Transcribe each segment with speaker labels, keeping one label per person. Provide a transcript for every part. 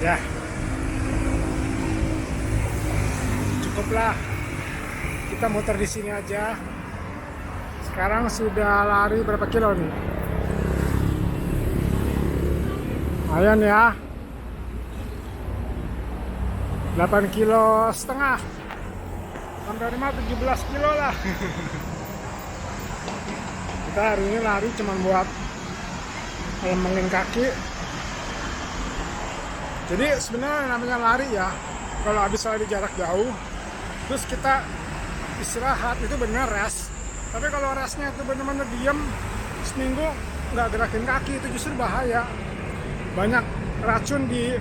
Speaker 1: Ya, cukuplah. Kita muter di sini aja. Sekarang sudah lari berapa kilo nih? Lumayan ya. 8 kilo setengah. Sampai rumah 17 kilo lah. Kita hari ini lari cuma buat ngelembangin kaki. Jadi sebenarnya namanya lari ya, kalau habis lari jarak jauh terus kita istirahat itu benar rest. Tapi kalau restnya itu benar-benar diem seminggu nggak gerakin kaki, itu justru bahaya. Banyak racun di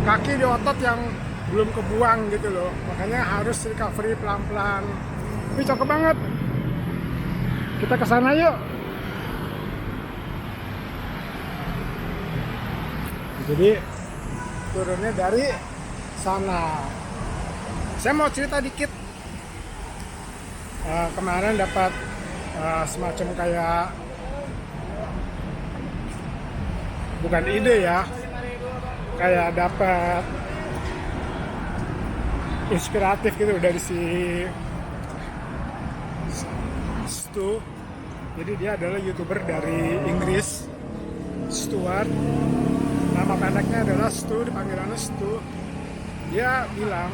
Speaker 1: kaki, di otot yang belum kebuang gitu loh. Makanya harus recovery pelan-pelan. Ini cakep banget. Kita ke sana yuk. Jadi turunnya dari sana. Saya mau cerita dikit. Kemarin dapat semacam kayak, bukan ide ya, kayak dapat inspiratif gitu dari si Stu. Jadi dia adalah YouTuber dari Inggris, Stuart. Nama pendeknya adalah Stu, dipanggilannya Stu. Dia bilang,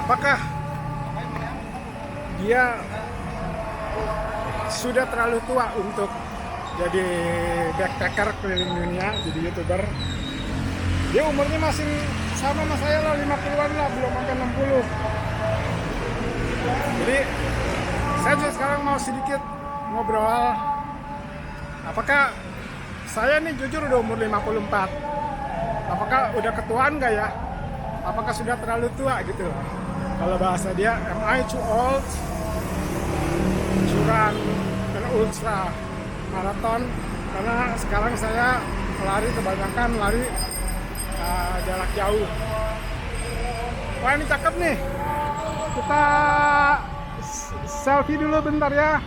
Speaker 1: apakah dia sudah terlalu tua untuk jadi backpacker keliling dunia, jadi YouTuber. Dia umurnya masih sama saya lah, 50-an lah, belum sampai 60. Jadi saya juga sekarang mau sedikit ngobrol. Apakah saya nih jujur udah umur 54. Apakah udah ketuaan gak ya? Apakah sudah terlalu tua gitu? Kalau bahasa dia, am I too old to run an ultra marathon? Karena sekarang saya lari, kebanyakan lari jarak jauh. Wah, ini cakep nih. Kita selfie dulu bentar ya.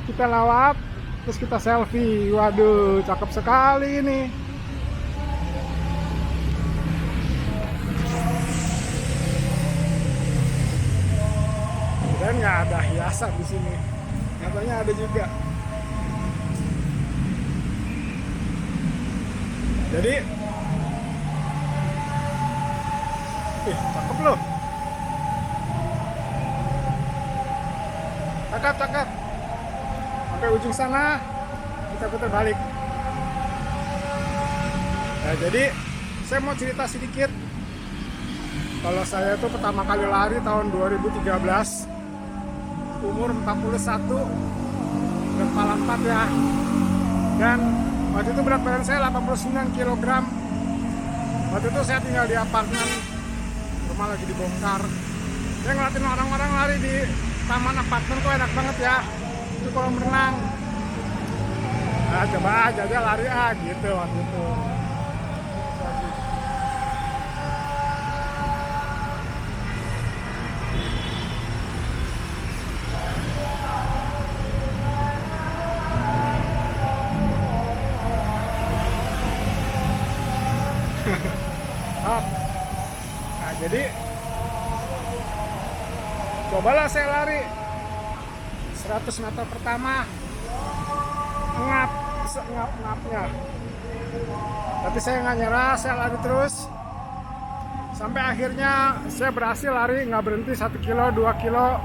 Speaker 1: Kita lawat, terus kita selfie. Waduh, cakep sekali ini. Dan nggak ada hiasan di sini. Nyatanya ada juga. Jadi, cakep loh. Cakep. Sampai ujung sana, kita putar balik. Nah, jadi saya mau cerita sedikit. Kalau saya tuh pertama kali lari tahun 2013, umur 41, dan kepala 4 ya. Dan waktu itu berat badan saya 89 kg. Waktu itu saya tinggal di apartemen, rumah lagi dibongkar. Saya ngeliatin orang-orang lari di taman apartemen, kok enak banget ya. Itu kolam renang. Nah, coba aja lari gitu waktu itu. Nah, jadi cobalah saya lari 100 meter pertama, ngap-ngapnya. Tapi saya nggak nyerah, saya lari terus sampai akhirnya saya berhasil lari nggak berhenti 1 kilo, 2 kilo.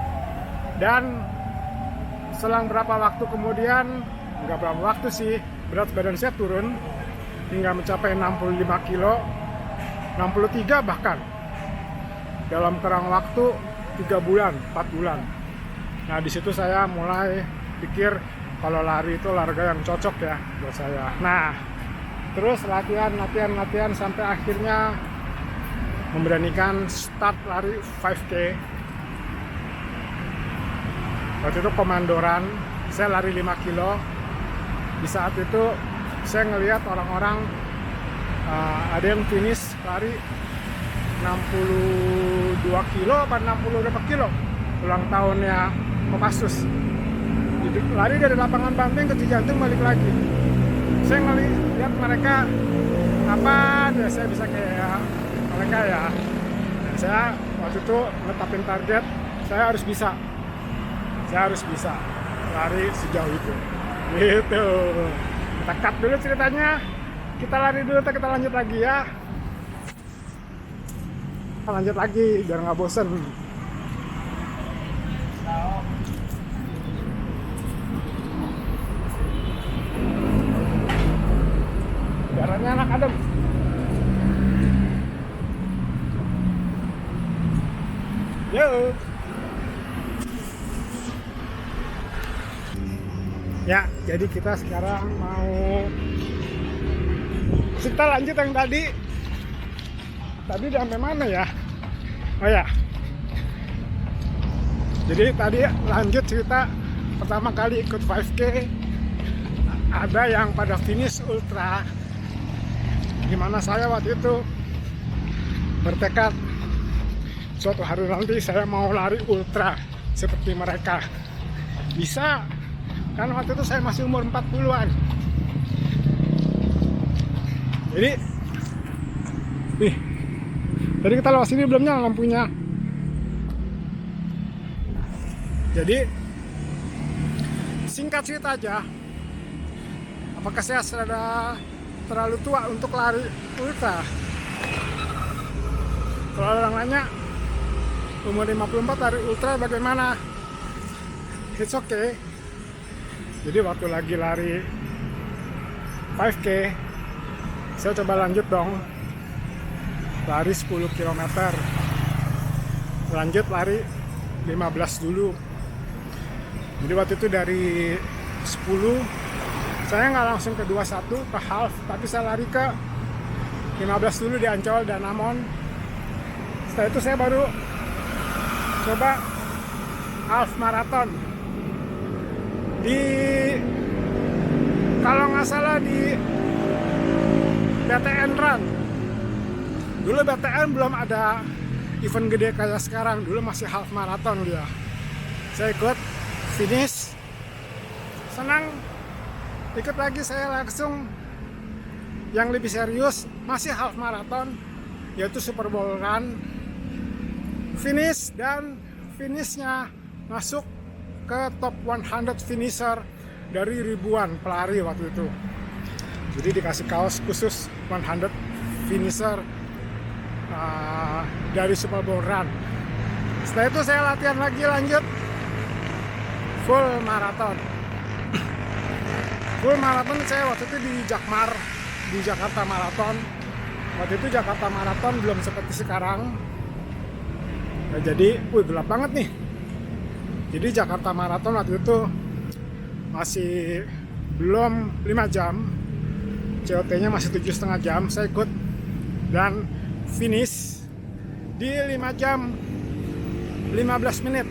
Speaker 1: Dan selang berapa waktu kemudian, nggak berapa waktu sih, berat badan saya turun hingga mencapai 65 kilo, 63 bahkan, dalam kurang waktu 3 bulan, 4 bulan. Nah, di situ saya mulai pikir kalau lari itu olahraga yang cocok ya buat saya. Nah, terus latihan sampai akhirnya memberanikan start lari 5K. Waktu itu komandoran, saya lari 5 kilo. Di saat itu saya ngelihat orang-orang, ada yang finish lari 62 kilo apa 60 berapa kilo ulang tahunnya Kopassus. Jadi lari dari lapangan Banteng ke Cijantung balik lagi. saya ngelihat mereka apa ya, saya bisa kayak mereka ya. Dan saya waktu itu netapin target, saya harus bisa lari sejauh itu gitu. Kita cut dulu ceritanya, kita lari dulu, kita lanjut lagi ya. Kita lanjut lagi biar nggak bosen. Jalannya anak adem. Yo. Ya, jadi kita sekarang mau kita lanjut yang tadi. Tadi sampai mana ya? Oh ya. Jadi tadi lanjut cerita pertama kali ikut 5K. Ada yang pada finish ultra. Gimana saya waktu itu bertekad suatu hari nanti saya mau lari ultra seperti mereka. Bisa. Kan waktu itu saya masih umur 40-an. Jadi nih, tadi kita lewat sini belum nyala lampunya. Jadi singkat cerita aja, apakah saya sudah terlalu tua untuk lari ultra? Kalau orang nanya umur 54 lari ultra bagaimana? It's okay. Jadi waktu lagi lari 5K, saya coba lanjut dong, lari 10 km, lanjut lari 15 dulu. Jadi waktu itu dari 10 saya nggak langsung ke 21 ke half, tapi saya lari ke 15 dulu di Ancol dan Amon. Setelah itu saya baru coba half marathon di, kalau nggak salah di BTN Run. Dulu BTN belum ada event gede kayak sekarang, dulu masih half marathon dia. Saya ikut, finish, senang. Ikut lagi saya langsung yang lebih serius, masih half marathon, yaitu Super Bowl Run. Finish, dan finishnya masuk ke top 100 finisher dari ribuan pelari waktu itu. Jadi dikasih kaos khusus 100 finisher dari Super Bowl Run. Setelah itu saya latihan lagi, lanjut full marathon. Full marathon saya waktu itu di Jakmar, di Jakarta Marathon. Waktu itu Jakarta Marathon belum seperti sekarang. Nah, jadi, gelap banget nih. Jadi Jakarta Marathon waktu itu masih belum 5 jam, COT-nya masih 7,5 jam. Saya ikut dan finish di 5 jam 15 menit.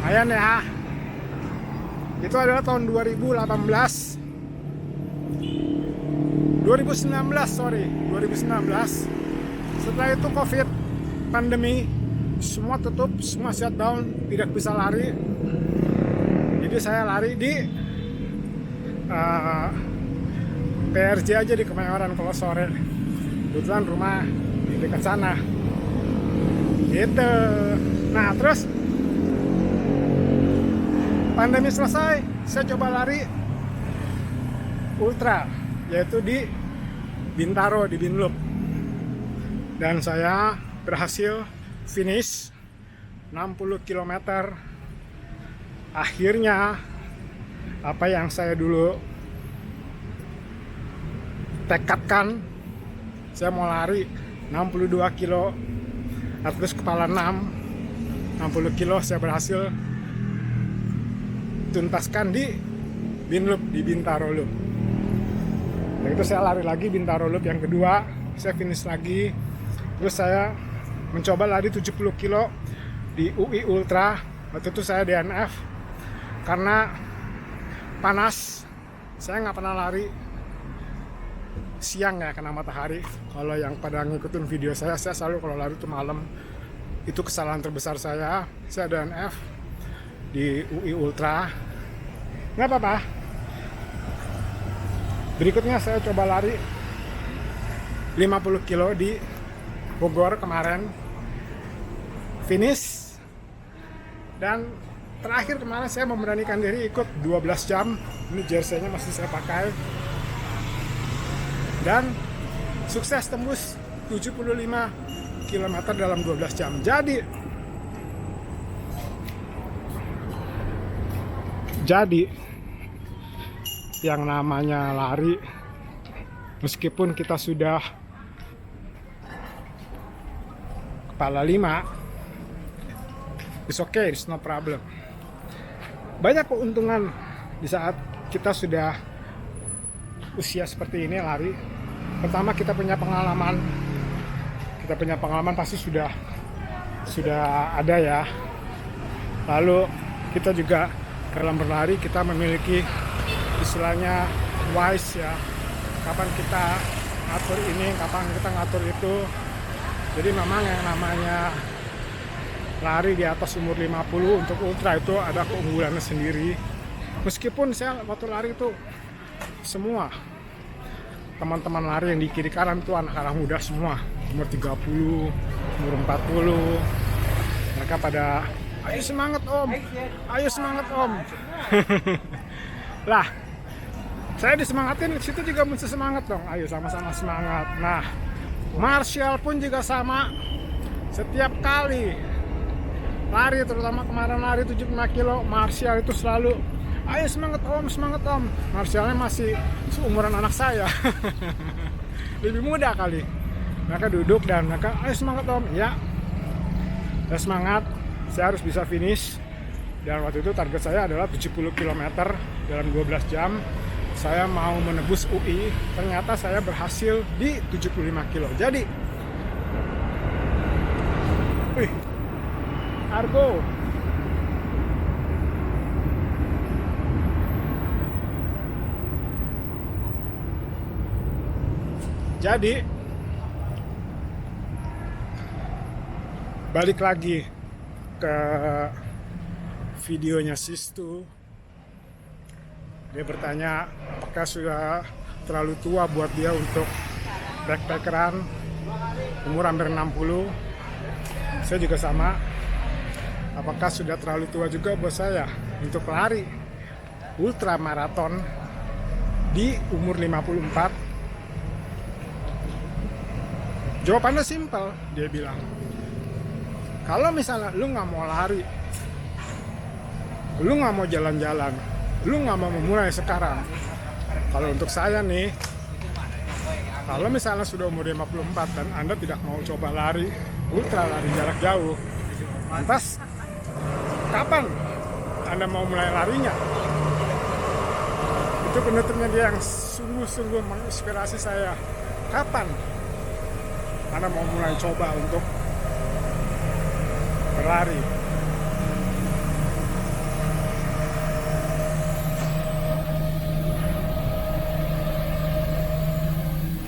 Speaker 1: Lumayan ya. Itu adalah tahun 2019. Setelah itu COVID, pandemi, semua tutup, semua shutdown, tidak bisa lari. Jadi saya lari di PRJ aja di Kemayoran kalau sore. Kebetulan rumah di dekat sana. Gitu. Nah, terus pandemi selesai, saya coba lari ultra, yaitu di Bintaro, di Binloop. Dan saya berhasil finish 60 km. Akhirnya apa yang saya dulu tekadkan, saya mau lari 62 kilo terus kepala 60 kilo saya berhasil tuntaskan di Binloop, di Bintaro Loop. Nah, itu saya lari lagi Bintaro Loop yang kedua, saya finish lagi. Terus saya mencoba lari 70 kilo di UI Ultra. Waktu itu saya DNF karena panas. Saya nggak pernah lari siang ya, kena matahari. Kalau yang pada ngikutin video saya selalu kalau lari itu malam. Itu kesalahan terbesar saya DNF di UI Ultra. Nggak apa-apa, Berikutnya saya coba lari 50 kilo di Bogor kemarin, finish. Dan terakhir kemarin saya memberanikan diri ikut 12 jam. Ini jersey-nya masih saya pakai. Dan sukses tembus 75 km dalam 12 jam. Jadi yang namanya lari, meskipun kita sudah kepala 5, it's okay, it's no problem. Banyak keuntungan di saat kita sudah usia seperti ini lari. Pertama, kita punya pengalaman. Pasti sudah ada ya. Lalu kita juga dalam berlari kita memiliki istilahnya wise ya. Kapan kita ngatur ini, kapan kita ngatur itu. Jadi memang yang namanya lari di atas umur 50 untuk ultra itu ada keunggulannya sendiri. Meskipun saya waktu lari itu semua teman-teman lari yang di kiri kanan itu anak-anak muda semua, umur 30, umur 40. Mereka pada, ayo semangat om, ayo semangat om. Lah, saya disemangatin, situ juga mesti semangat dong, ayo sama-sama semangat. Nah, Martial pun juga sama. Setiap kali lari, terutama kemarin lari 75 kilo, Martial itu selalu, ayo semangat om, semangat om. Martialnya masih seumuran anak saya. Lebih muda kali. Mereka duduk dan mereka, ayo semangat om. Ya, saya semangat, saya harus bisa finish. Dan waktu itu target saya adalah 70 km dalam 12 jam. Saya mau menebus UI, ternyata saya berhasil di 75 kilo. Jadi, wih, Argo. Jadi, balik lagi ke videonya Sistu. Dia bertanya apakah sudah terlalu tua buat dia untuk backpackeran, umur hampir 60. Saya juga sama. Apakah sudah terlalu tua juga buat saya untuk lari ultra maraton di umur 54? Jawabannya simpel, dia bilang. Kalau misalnya lu nggak mau lari, lu nggak mau jalan-jalan, lu nggak mau memulai sekarang. Kalau untuk saya nih, kalau misalnya sudah umur 54 dan Anda tidak mau coba lari, ultra lari jarak jauh, lantas kapan Anda mau mulai larinya? Itu penutupnya dia yang sungguh-sungguh menginspirasi saya. Kapan Anda mau mulai coba untuk berlari?